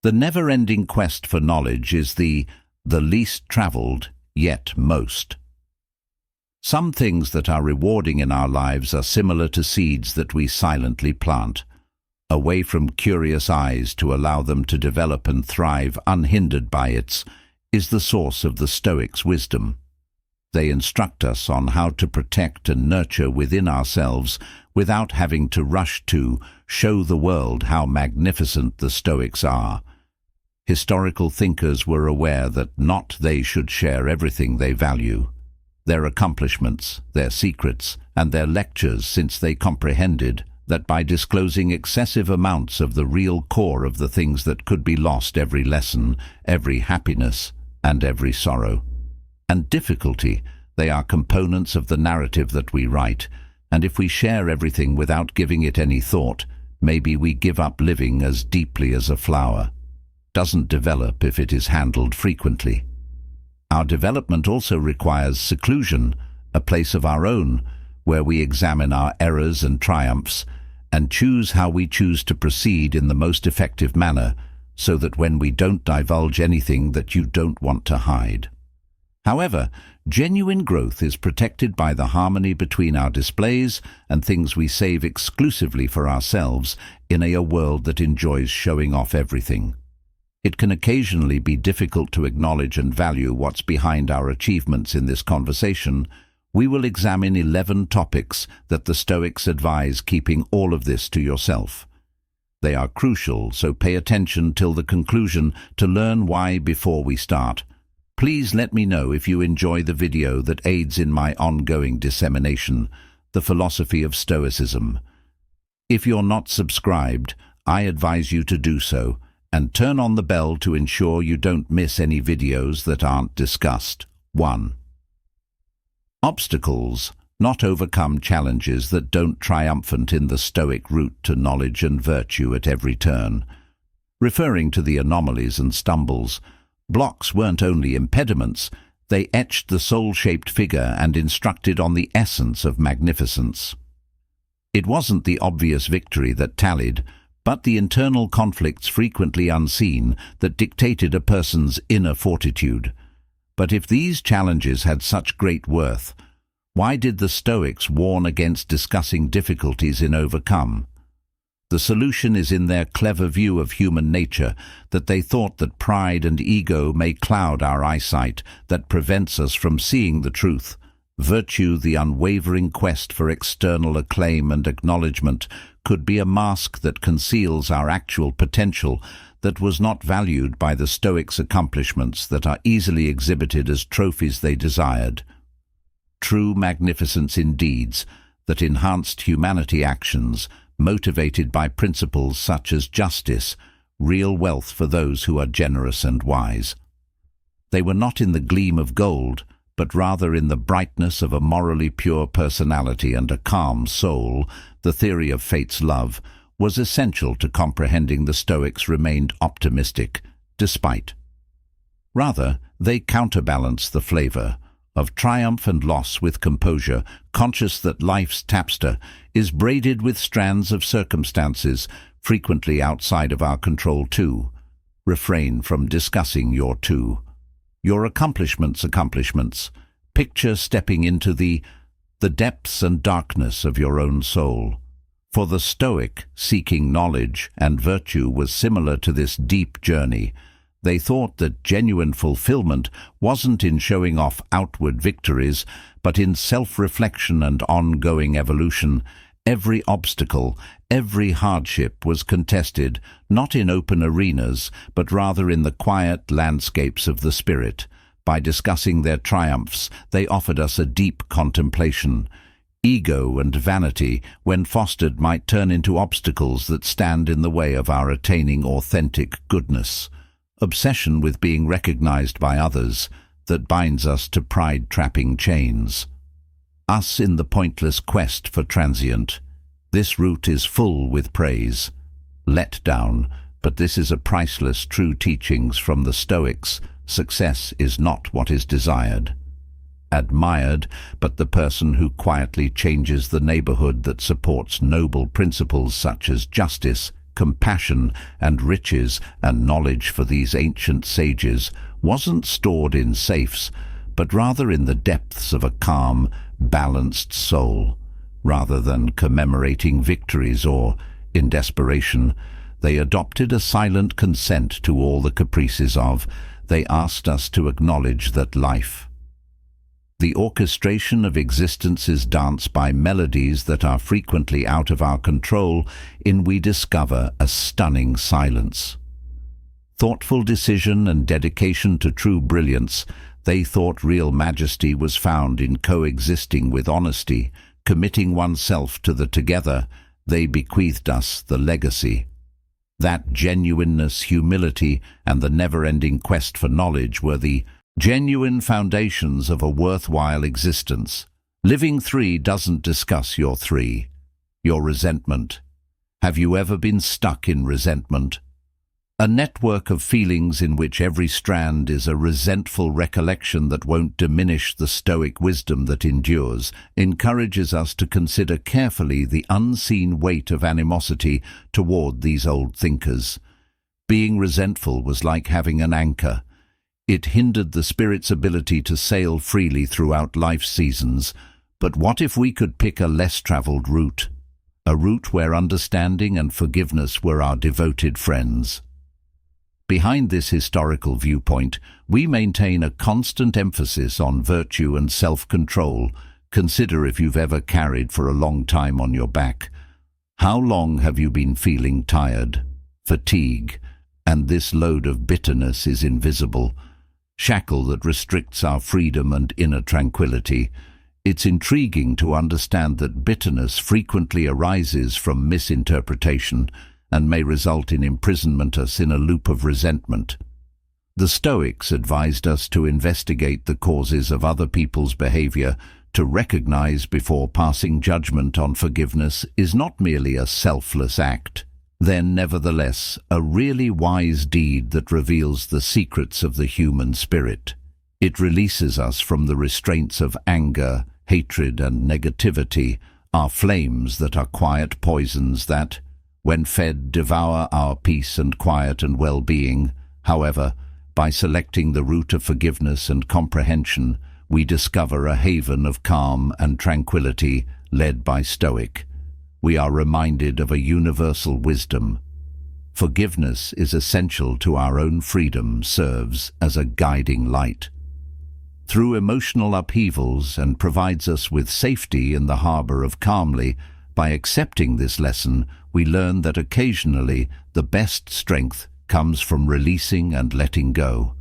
The never-ending quest for knowledge is the least traveled, yet most. Some things that are rewarding in our lives are similar to seeds that we silently plant, away from curious eyes to allow them to develop and thrive unhindered by its, is the source of the Stoics' wisdom. They instruct us on how to protect and nurture within ourselves without having to rush to show the world how magnificent the Stoics are. Historical thinkers were aware that not they should share everything they value, their accomplishments, their secrets, and their lectures, since they comprehended that by disclosing excessive amounts of the real core of the things that could be lost, every lesson, every happiness, and every sorrow and difficulty, they are components of the narrative that we write, and if we share everything without giving it any thought, maybe we give up living as deeply as a flower doesn't develop if it is handled frequently. Our development also requires seclusion, a place of our own, where we examine our errors and triumphs, and choose how we choose to proceed in the most effective manner, so that when we don't divulge anything that you don't want to hide. However, genuine growth is protected by the harmony between our displays and things we save exclusively for ourselves in a world that enjoys showing off everything. It can occasionally be difficult to acknowledge and value what's behind our achievements. In this conversation, we will examine 11 topics that the Stoics advise keeping all of this to yourself. They are crucial, so pay attention till the conclusion to learn why before we start. Please let me know if you enjoy the video that aids in my ongoing dissemination, the philosophy of Stoicism. If you're not subscribed, I advise you to do so, and turn on the bell to ensure you don't miss any videos that aren't discussed. 1. Obstacles, not overcome challenges that don't triumphant in the Stoic route to knowledge and virtue at every turn. Referring to the anomalies and stumbles, blocks weren't only impediments, they etched the soul-shaped figure and instructed on the essence of magnificence. It wasn't the obvious victory that tallied, but the internal conflicts frequently unseen that dictated a person's inner fortitude. But if these challenges had such great worth, why did the Stoics warn against discussing difficulties in overcome? The solution is in their clever view of human nature, that they thought that pride and ego may cloud our eyesight, that prevents us from seeing the truth. Virtue, the unwavering quest for external acclaim and acknowledgement, could be a mask that conceals our actual potential, that was not valued by the Stoics' accomplishments that are easily exhibited as trophies they desired. True magnificence in deeds that enhanced humanity actions, motivated by principles such as justice, real wealth for those who are generous and wise. They were not in the gleam of gold, but rather in the brightness of a morally pure personality and a calm soul. The theory of fate's love was essential to comprehending the Stoics remained optimistic, despite. Rather, they counterbalanced the flavor of triumph and loss with composure, conscious that life's tapestry is braided with strands of circumstances, frequently outside of our control too. Refrain from discussing your accomplishments. Picture stepping into the depths and darkness of your own soul. For the Stoic, seeking knowledge and virtue was similar to this deep journey. They thought that genuine fulfillment wasn't in showing off outward victories, but in self-reflection and ongoing evolution. Every obstacle, every hardship was contested, not in open arenas, but rather in the quiet landscapes of the spirit. By discussing their triumphs, they offered us a deep contemplation. Ego and vanity, when fostered, might turn into obstacles that stand in the way of our attaining authentic goodness. Obsession with being recognized by others, that binds us to pride-trapping chains. Us in the pointless quest for transient. This route is full with praise. Let down, but this is a priceless true teachings from the Stoics. Success is not what is desired, admired, but the person who quietly changes the neighborhood that supports noble principles such as justice, compassion, and riches and knowledge for these ancient sages wasn't stored in safes, but rather in the depths of a calm, balanced soul. Rather than commemorating victories or, in desperation, they adopted a silent consent to all the caprices of. They asked us to acknowledge that life, the orchestration of existence, is danced by melodies that are frequently out of our control, in we discover a stunning silence. Thoughtful decision and dedication to true brilliance, they thought real majesty was found in coexisting with honesty, committing oneself to the together. They bequeathed us the legacy. That genuineness, humility, and the never-ending quest for knowledge were the genuine foundations of a worthwhile existence. Living 3 doesn't discuss your 3. Your resentment. Have you ever been stuck in resentment? A network of feelings in which every strand is a resentful recollection that won't diminish the Stoic wisdom that endures, encourages us to consider carefully the unseen weight of animosity toward these old thinkers. Being resentful was like having an anchor. It hindered the spirit's ability to sail freely throughout life's seasons. But what if we could pick a less traveled route? A route where understanding and forgiveness were our devoted friends. Behind this historical viewpoint, we maintain a constant emphasis on virtue and self-control. Consider if you've ever carried for a long time on your back. How long have you been feeling tired, fatigue, and this load of bitterness is invisible, shackle that restricts our freedom and inner tranquility. It's intriguing to understand that bitterness frequently arises from misinterpretation and may result in imprisonment us in a loop of resentment. The Stoics advised us to investigate the causes of other people's behavior, to recognize before passing judgment on forgiveness is not merely a selfless act, then nevertheless a really wise deed that reveals the secrets of the human spirit. It releases us from the restraints of anger, hatred, and negativity, our flames that are quiet poisons that, when fed, devour our peace and quiet and well-being. However, by selecting the route of forgiveness and comprehension, we discover a haven of calm and tranquility led by Stoic. We are reminded of a universal wisdom. Forgiveness is essential to our own freedom, serves as a guiding light through emotional upheavals, and provides us with safety in the harbor of calmly. By accepting this lesson, we learn that occasionally the best strength comes from releasing and letting go,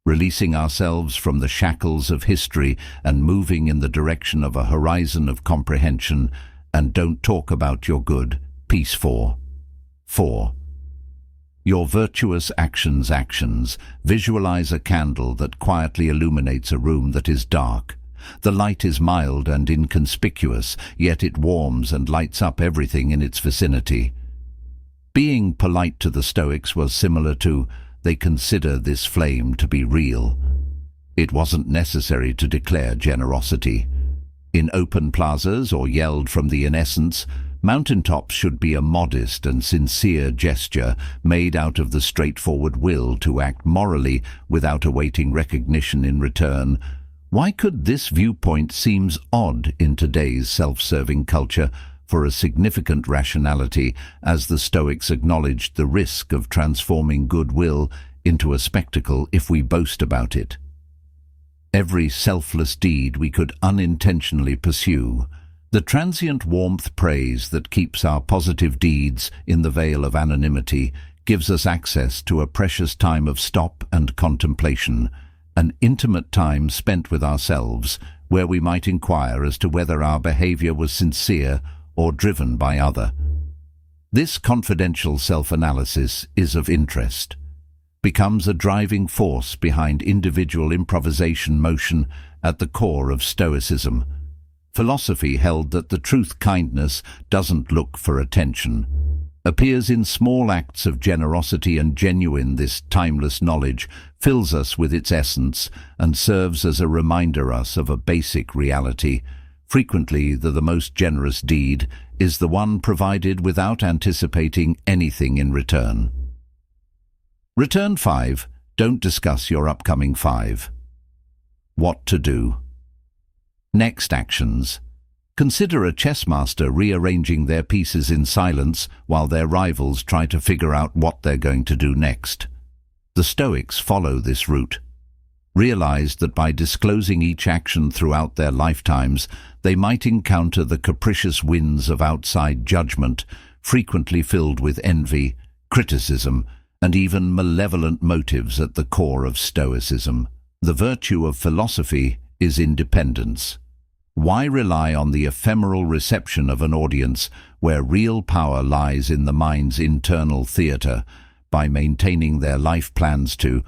releasing ourselves from the shackles of history and moving in the direction of a horizon of comprehension. And don't talk about your good. Piece 4. Your virtuous actions. Visualize a candle that quietly illuminates a room that is dark. The light is mild and inconspicuous, yet it warms and lights up everything in its vicinity. Being polite to the Stoics was similar to, they consider this flame to be real. It wasn't necessary to declare generosity in open plazas or yelled from the innocence. Mountaintops should be a modest and sincere gesture made out of the straightforward will to act morally without awaiting recognition in return. Why could this viewpoint seem odd in today's self-serving culture? For a significant rationality, as the Stoics acknowledged the risk of transforming goodwill into a spectacle if we boast about it. Every selfless deed we could unintentionally pursue. The transient warmth praise that keeps our positive deeds in the veil of anonymity gives us access to a precious time of stop and contemplation, an intimate time spent with ourselves, where we might inquire as to whether our behavior was sincere or driven by other. This confidential self-analysis is of interest, becomes a driving force behind individual improvisation motion at the core of Stoicism. Philosophy held that the truth kindness doesn't look for attention, appears in small acts of generosity and genuine. This timeless knowledge fills us with its essence and serves as a reminder us of a basic reality. Frequently, the most generous deed is the one provided without anticipating anything in return. Return 5. Don't discuss your upcoming 5. What to do. Next actions. Consider a chess master rearranging their pieces in silence while their rivals try to figure out what they're going to do next. The Stoics follow this route. Realized that by disclosing each action throughout their lifetimes, they might encounter the capricious winds of outside judgment, frequently filled with envy, criticism, and even malevolent motives at the core of Stoicism. The virtue of philosophy is independence. Why rely on the ephemeral reception of an audience where real power lies in the mind's internal theatre? By maintaining their life plans too,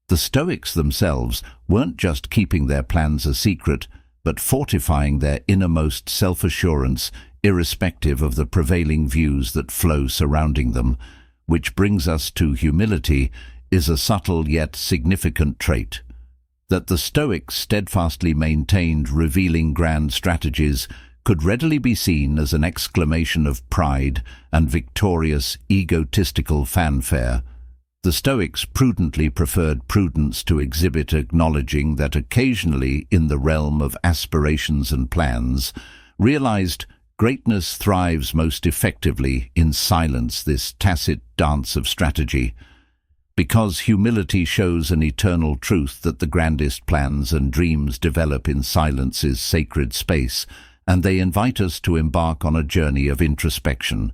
the Stoics themselves weren't just keeping their plans a secret, but fortifying their innermost self-assurance irrespective of the prevailing views that flow surrounding them. Which brings us to humility, is a subtle yet significant trait. That the Stoics steadfastly maintained revealing grand strategies could readily be seen as an exclamation of pride and victorious egotistical fanfare. The Stoics prudently preferred prudence to exhibit, acknowledging that occasionally in the realm of aspirations and plans, realized greatness thrives most effectively in silence, this tacit dance of strategy. Because humility shows an eternal truth that the grandest plans and dreams develop in silence's sacred space, and they invite us to embark on a journey of introspection,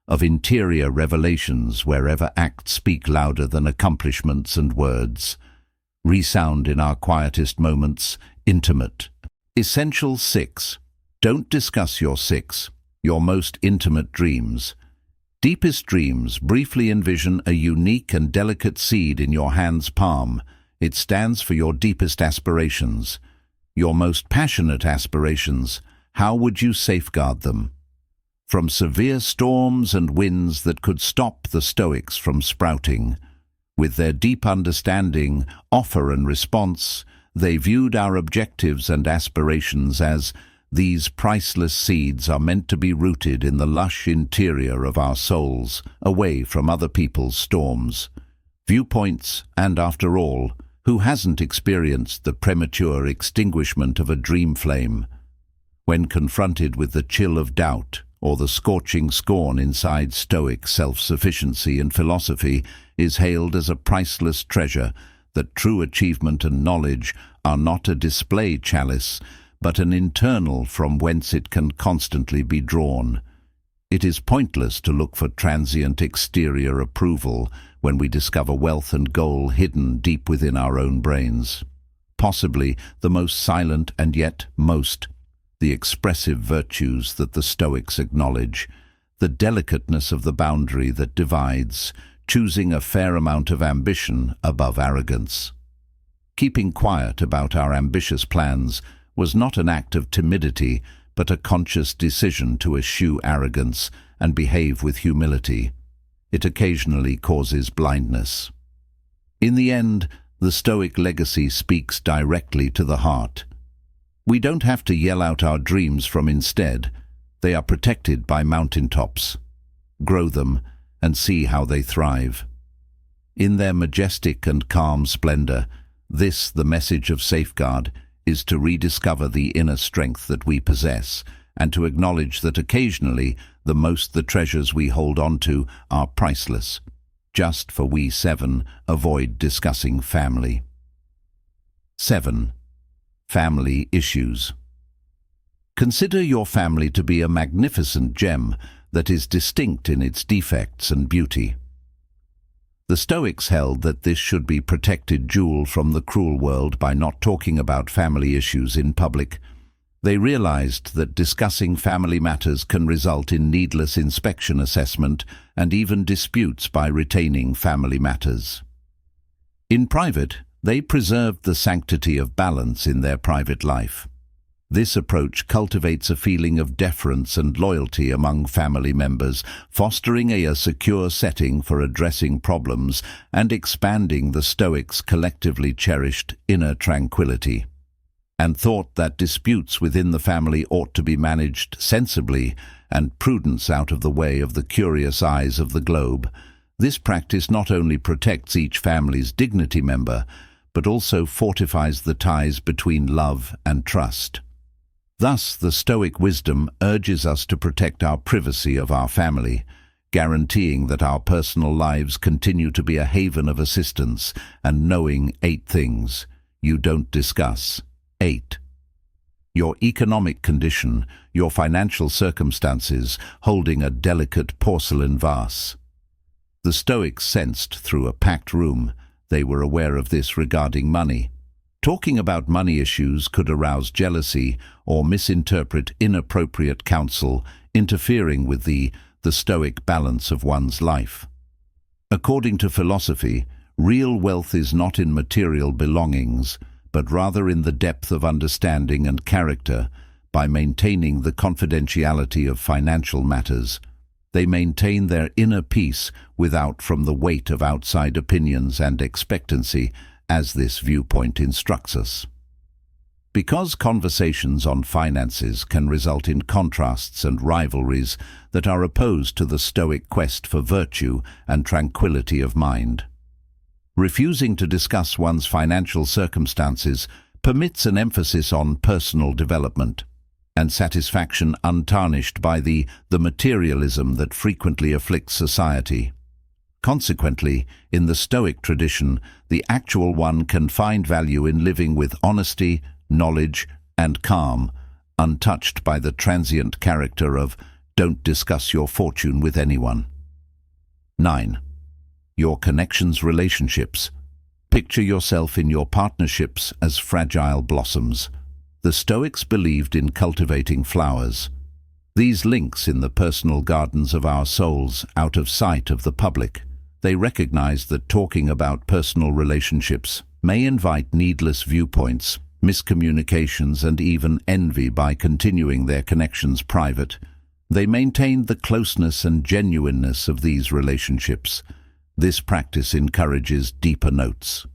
of interior revelations wherever acts speak louder than accomplishments and words. Resound in our quietest moments, intimate. Essential 6. Don't discuss your 6, your most intimate dreams. Deepest dreams briefly envision a unique and delicate seed in your hand's palm. It stands for your deepest aspirations. Your most passionate aspirations. How would you safeguard them? From severe storms and winds that could stop the Stoics from sprouting. With their deep understanding, offer and response, they viewed our objectives and aspirations as these priceless seeds are meant to be rooted in the lush interior of our souls, away from other people's storms, viewpoints, and after all, who hasn't experienced the premature extinguishment of a dream flame? When confronted with the chill of doubt or the scorching scorn inside Stoic self-sufficiency and philosophy is hailed as a priceless treasure, that true achievement and knowledge are not a display chalice, but an internal from whence it can constantly be drawn. It is pointless to look for transient exterior approval when we discover wealth and goal hidden deep within our own brains. Possibly the most silent and yet most, the expressive virtues that the Stoics acknowledge, the delicateness of the boundary that divides, choosing a fair amount of ambition above arrogance. Keeping quiet about our ambitious plans was not an act of timidity, but a conscious decision to eschew arrogance and behave with humility. It occasionally causes blindness. In the end, the Stoic legacy speaks directly to the heart. We don't have to yell out our dreams from instead. They are protected by mountaintops. Grow them and see how they thrive. In their majestic and calm splendor, this, the message of safeguard, is to rediscover the inner strength that we possess, and to acknowledge that occasionally the treasures we hold on to are priceless. Just for we 7 avoid discussing family. 7. Family issues. Consider your family to be a magnificent gem that is distinct in its defects and beauty. The Stoics held that this should be protected jewel from the cruel world by not talking about family issues in public. They realized that discussing family matters can result in needless inspection assessment and even disputes by retaining family matters. In private, they preserved the sanctity of balance in their private life. This approach cultivates a feeling of deference and loyalty among family members, fostering a secure setting for addressing problems and expanding the Stoics' collectively cherished inner tranquility, and thought that disputes within the family ought to be managed sensibly and prudence out of the way of the curious eyes of the globe. This practice not only protects each family's dignity member, but also fortifies the ties between love and trust. Thus, the Stoic wisdom urges us to protect our privacy of our family, guaranteeing that our personal lives continue to be a haven of assistance, and knowing 8 things you don't discuss. 8. Your economic condition, your financial circumstances, holding a delicate porcelain vase. The Stoics sensed through a packed room. They were aware of this regarding money. Talking about money issues could arouse jealousy or misinterpret inappropriate counsel, interfering with the Stoic balance of one's life. According to philosophy, real wealth is not in material belongings, but rather in the depth of understanding and character. By maintaining the confidentiality of financial matters, they maintain their inner peace without from the weight of outside opinions and expectancy, as this viewpoint instructs us. Because conversations on finances can result in contrasts and rivalries that are opposed to the Stoic quest for virtue and tranquility of mind. Refusing to discuss one's financial circumstances permits an emphasis on personal development and satisfaction untarnished by the materialism that frequently afflicts society. Consequently, in the Stoic tradition, the actual one can find value in living with honesty, knowledge, and calm, untouched by the transient character of "don't discuss your fortune with anyone." 9. Your connections relationships. Picture yourself in your partnerships as fragile blossoms. The Stoics believed in cultivating flowers. These links in the personal gardens of our souls, out of sight of the public. They recognized that talking about personal relationships may invite needless viewpoints, miscommunications, and even envy. By continuing their connections private, they maintained the closeness and genuineness of these relationships. This practice encourages deeper notes,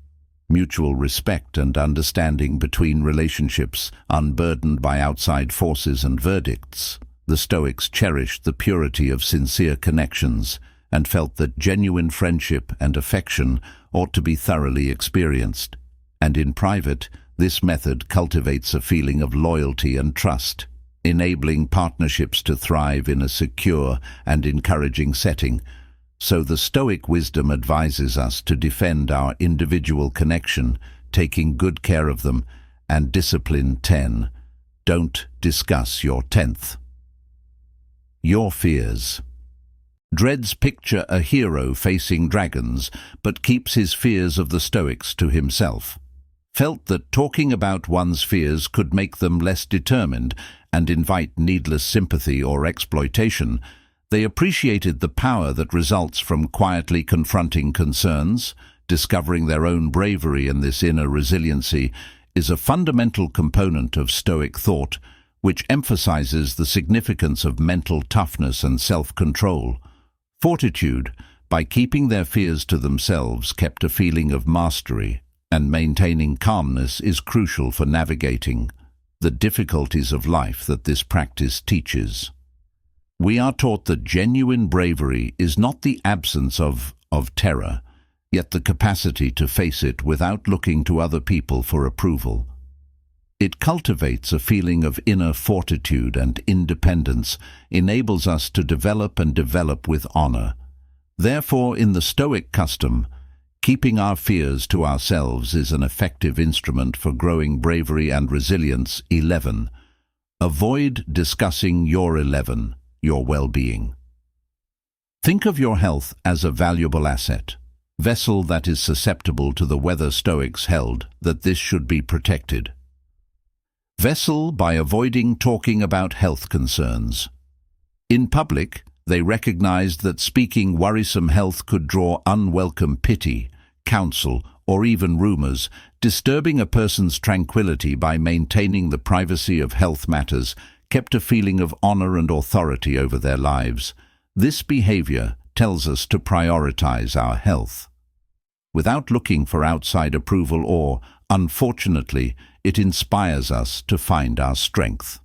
mutual respect and understanding between relationships, unburdened by outside forces and verdicts. The Stoics cherished the purity of sincere connections and felt that genuine friendship and affection ought to be thoroughly experienced. And in private, this method cultivates a feeling of loyalty and trust, enabling partnerships to thrive in a secure and encouraging setting. So the Stoic wisdom advises us to defend our individual connection, taking good care of them, and discipline. 10. Don't discuss your 10th. Your fears. Dreads picture a hero facing dragons, but keeps his fears of the Stoics to himself. Felt that talking about one's fears could make them less determined and invite needless sympathy or exploitation. They appreciated the power that results from quietly confronting concerns. Discovering their own bravery in this inner resiliency is a fundamental component of Stoic thought, which emphasizes the significance of mental toughness and self-control. Fortitude, by keeping their fears to themselves, kept a feeling of mastery, and maintaining calmness is crucial for navigating the difficulties of life that this practice teaches. We are taught that genuine bravery is not the absence of terror, yet the capacity to face it without looking to other people for approval. It cultivates a feeling of inner fortitude and independence, enables us to develop with honor. Therefore, in the Stoic custom, keeping our fears to ourselves is an effective instrument for growing bravery and resilience. 11. Avoid discussing your well-being. Think of your health as a valuable asset, vessel that is susceptible to the weather. Stoics held that this should be protected. Vessel by avoiding talking about health concerns. In public, they recognized that speaking worrisome health could draw unwelcome pity, counsel, or even rumors. Disturbing a person's tranquility by maintaining the privacy of health matters kept a feeling of honor and authority over their lives. This behavior tells us to prioritize our health without looking for outside approval, or, unfortunately, it inspires us to find our strength.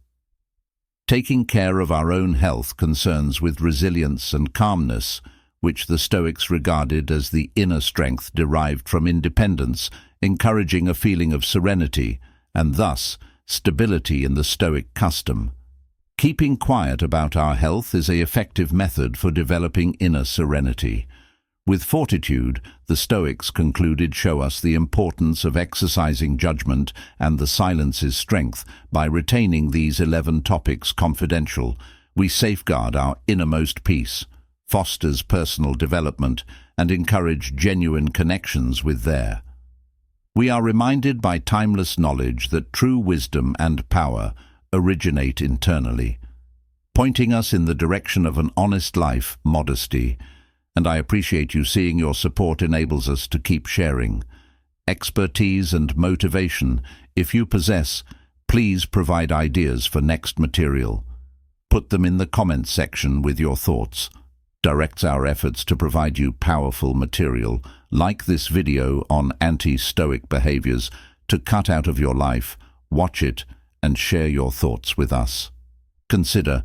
Taking care of our own health concerns with resilience and calmness, which the Stoics regarded as the inner strength derived from independence, encouraging a feeling of serenity, and thus stability in the Stoic custom. Keeping quiet about our health is an effective method for developing inner serenity. With fortitude, the Stoics concluded show us the importance of exercising judgment and the silence's strength. By retaining these 11 topics confidential, we safeguard our innermost peace, fosters personal development, and encourage genuine connections with there. We are reminded by timeless knowledge that true wisdom and power originate internally, pointing us in the direction of an honest life, modesty, and I appreciate you seeing your support enables us to keep sharing. Expertise and motivation, if you possess, please provide ideas for next material. Put them in the comments section with your thoughts. Directs our efforts to provide you powerful material, like this video on anti-Stoic behaviors, to cut out of your life, watch it, and share your thoughts with us. Consider